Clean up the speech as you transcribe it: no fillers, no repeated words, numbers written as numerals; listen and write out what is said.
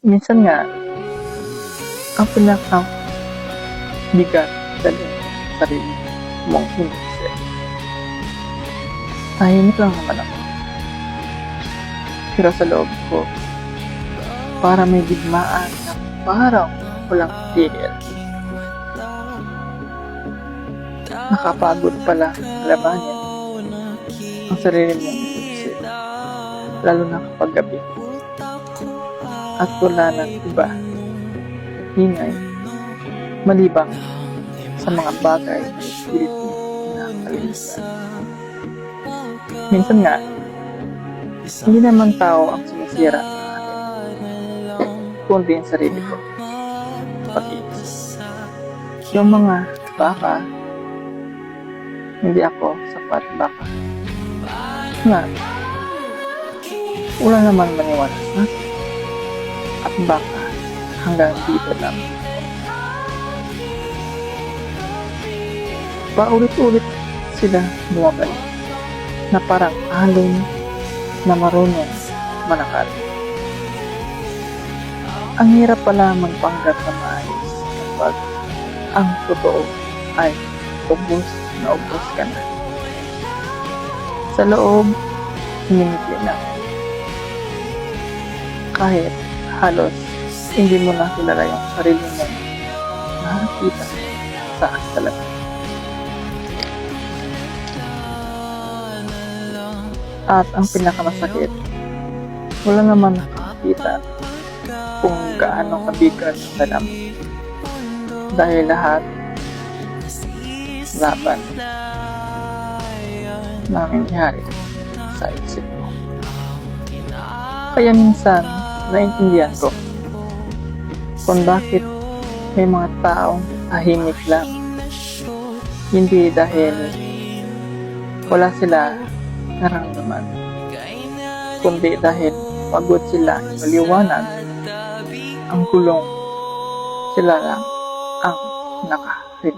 Minsan nga, ang pinakabigat dali sarili mong inisip. Tahimik lang naman ako. Pero sa loob ko, para may digmaan na parang walang tigil. Nakapagod pala labanin ang sarili mong inisip, lalo na kapag gabi. At wala ng iba, ingay, malibang sa mga bagay na ipilit mo na kalimutan. Minsan nga, hindi naman tao ang sumisira sa akin, kundi ang sarili ko. Pag-iisip. Yung mga baka, hindi ako sapat baka. Nga, wala naman maniwala sa akin. At baka hanggang dito lang. Paulit-ulit sila bumabalik na parang alon na marunong manakal. Ang hirap pala magpanggap na maayos kapag ang totoo ay ubos na ubos ka na. Sa loob, hinimiti na. Kahit halos hindi mo na kilala yung sarili mo, nakakita sa talaga. At ang pinakamasakit, wala naman nakakita kung gaano kabigat ang dala mo. Dahil lahat laban na nangyari sa isip mo. Kaya minsan, naintindihan ko kung bakit may mga taong tahimik lang. Hindi dahil wala sila nararamdaman, kundi dahil pagod sila maliwanag ang kulong, sila lang ang nakarinig.